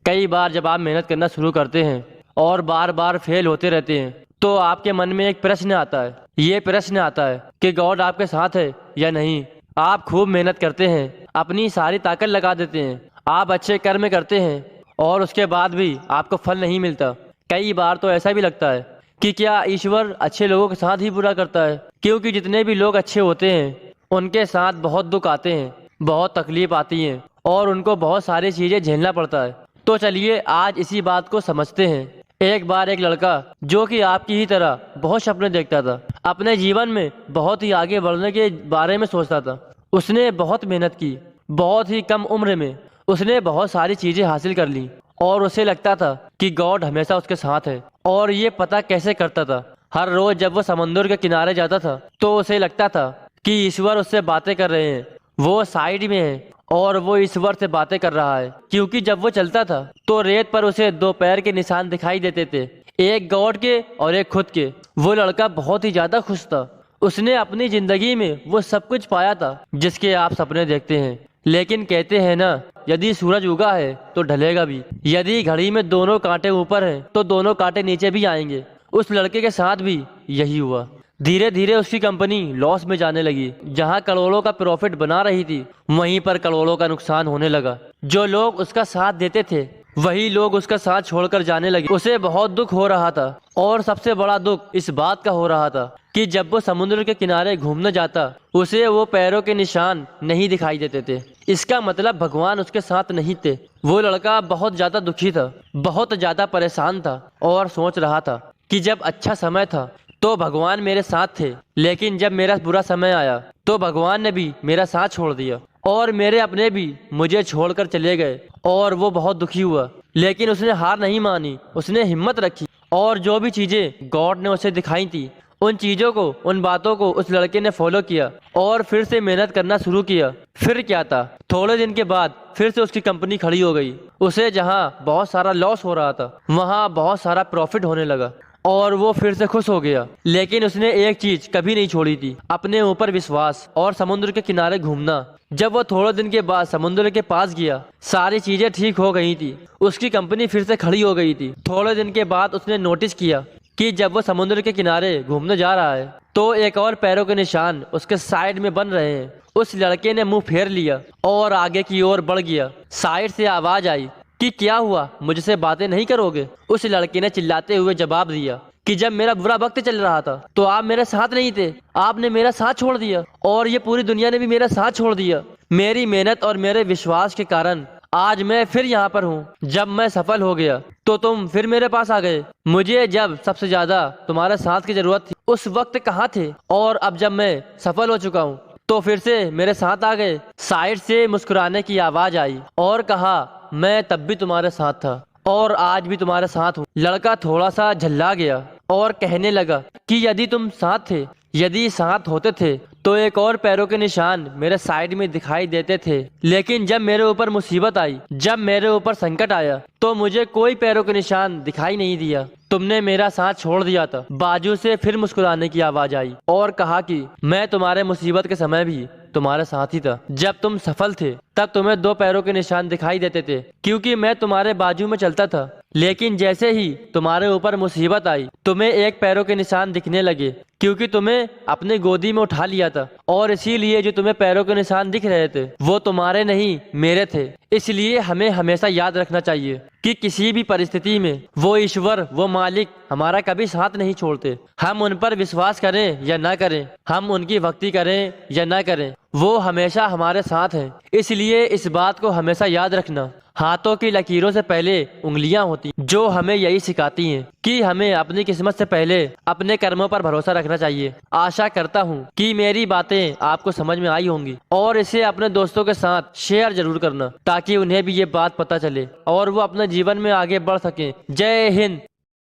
कई बार जब आप मेहनत करना शुरू करते हैं और बार बार फेल होते रहते हैं तो आपके मन में एक प्रश्न आता है। ये प्रश्न आता है कि गॉड आपके साथ है या नहीं। आप खूब मेहनत करते हैं, अपनी सारी ताकत लगा देते हैं, आप अच्छे कर्म करते हैं और उसके बाद भी आपको फल नहीं मिलता। कई बार तो ऐसा भी लगता है कि क्या ईश्वर अच्छे लोगों के साथ ही बुरा करता है, क्योंकि जितने भी लोग अच्छे होते हैं उनके साथ बहुत दुख आते हैं, बहुत तकलीफ आती है और उनको बहुत सारी चीजें झेलना पड़ता है। तो चलिए आज इसी बात को समझते हैं। एक बार एक लड़का जो कि आपकी ही तरह बहुत सपने देखता था, अपने जीवन में बहुत ही आगे बढ़ने के बारे में सोचता था। उसने बहुत मेहनत की, बहुत ही कम उम्र में उसने बहुत सारी चीजें हासिल कर ली और उसे लगता था कि गॉड हमेशा उसके साथ है। और ये पता कैसे करता था? हर रोज जब वो समुद्र के किनारे जाता था तो उसे लगता था कि ईश्वर उससे बातें कर रहे हैं, वो साइड में है और वो ईश्वर से बातें कर रहा है। क्योंकि जब वो चलता था तो रेत पर उसे दो पैर के निशान दिखाई देते थे, एक गॉड के और एक खुद के। वो लड़का बहुत ही ज्यादा खुश था। उसने अपनी जिंदगी में वो सब कुछ पाया था जिसके आप सपने देखते हैं। लेकिन कहते हैं ना, यदि सूरज उगा है तो ढलेगा भी। यदि घड़ी में दोनों कांटे ऊपर हैं तो दोनों कांटे नीचे भी आएंगे। उस लड़के के साथ भी यही हुआ। धीरे धीरे उसकी कंपनी लॉस में जाने लगी। जहां करोड़ों का प्रॉफिट बना रही थी वहीं पर करोड़ों का नुकसान होने लगा। जो लोग उसका साथ देते थे वही लोग उसका साथ छोड़कर जाने लगे। उसे बहुत दुख हो रहा था और सबसे बड़ा दुख इस बात का हो रहा था कि जब वो समुद्र के किनारे घूमने जाता उसे वो पैरों के निशान नहीं दिखाई देते थे। इसका मतलब भगवान उसके साथ नहीं थे। वो लड़का बहुत ज्यादा दुखी था, बहुत ज्यादा परेशान था और सोच रहा था कि जब अच्छा समय था तो भगवान मेरे साथ थे, लेकिन जब मेरा बुरा समय आया तो भगवान ने भी मेरा साथ छोड़ दिया और मेरे अपने भी मुझे छोड़कर चले गए। और वो बहुत दुखी हुआ, लेकिन उसने हार नहीं मानी, उसने हिम्मत रखी और जो भी चीजें गॉड ने उसे दिखाई थी उन चीजों को, उन बातों को उस लड़के ने फॉलो किया और फिर से मेहनत करना शुरू किया। फिर क्या था, थोड़े दिन के बाद फिर से उसकी कंपनी खड़ी हो गई। उसे जहां बहुत सारा लॉस हो रहा था वहां बहुत सारा प्रॉफिट होने लगा और वो फिर से खुश हो गया। लेकिन उसने एक चीज कभी नहीं छोड़ी थी, अपने ऊपर विश्वास और समुद्र के किनारे घूमना। जब वो थोड़े दिन के बाद समुद्र के पास गया, सारी चीजें ठीक हो गई थी, उसकी कंपनी फिर से खड़ी हो गई थी। थोड़े दिन के बाद उसने नोटिस किया कि जब वो समुद्र के किनारे घूमने जा रहा है तो एक और पैरों के निशान उसके साइड में बन रहे हैं। उस लड़के ने मुंह फेर लिया और आगे की ओर बढ़ गया। साइड से आवाज आई कि क्या हुआ, मुझसे बातें नहीं करोगे? उस लड़के ने चिल्लाते हुए जवाब दिया कि जब मेरा बुरा वक्त चल रहा था तो आप मेरे साथ नहीं थे, आपने मेरा साथ छोड़ दिया और ये पूरी दुनिया ने भी मेरा साथ छोड़ दिया। मेरी मेहनत और मेरे विश्वास के कारण आज मैं फिर यहाँ पर हूँ। जब मैं सफल हो गया तो तुम फिर मेरे पास आ गए। मुझे जब सबसे ज्यादा तुम्हारे साथ की जरूरत थी उस वक्त कहाँ थे, और अब जब मैं सफल हो चुका हूँ तो फिर से मेरे साथ आ गए। साइड से मुस्कुराने की आवाज आई और कहा, मैं तब भी तुम्हारे साथ था और आज भी तुम्हारे साथ हूँ। लड़का थोड़ा सा झल्ला गया और कहने लगा कि यदि तुम साथ थे, यदि साथ होते थे तो एक और पैरों के निशान मेरे साइड में दिखाई देते थे। लेकिन जब मेरे ऊपर मुसीबत आई, जब मेरे ऊपर संकट आया तो मुझे कोई पैरों के निशान दिखाई नहीं दिया। तुमने मेरा साथ छोड़ दिया था। बाजू से फिर मुस्कुराने की आवाज आई और कहा कि मैं तुम्हारे मुसीबत के समय भी तुम्हारे साथ ही था। जब तुम सफल थे तब तुम्हें दो पैरों के निशान दिखाई देते थे क्योंकि मैं तुम्हारे बाजू में चलता था। लेकिन जैसे ही तुम्हारे ऊपर मुसीबत आई तुम्हें एक पैरों के निशान दिखने लगे क्योंकि तुम्हें अपनी गोदी में उठा लिया था और इसीलिए जो तुम्हें पैरों के निशान दिख रहे थे वो तुम्हारे नहीं मेरे थे। इसलिए हमें हमेशा याद रखना चाहिए कि किसी भी परिस्थिति में वो ईश्वर, वो मालिक हमारा कभी साथ नहीं छोड़ते। हम उन पर विश्वास करें या ना करें, हम उनकी भक्ति करें या ना करें, वो हमेशा हमारे साथ हैं। इसलिए इस बात को हमेशा याद रखना। हाथों की लकीरों से पहले उंगलियां होती, जो हमें यही सिखाती हैं कि हमें अपनी किस्मत से पहले अपने कर्मों पर भरोसा रखना चाहिए। आशा करता हूं कि मेरी बातें आपको समझ में आई होंगी और इसे अपने दोस्तों के साथ शेयर जरूर करना ताकि उन्हें भी ये बात पता चले और वो अपने जीवन में आगे बढ़ सकें। जय हिंद।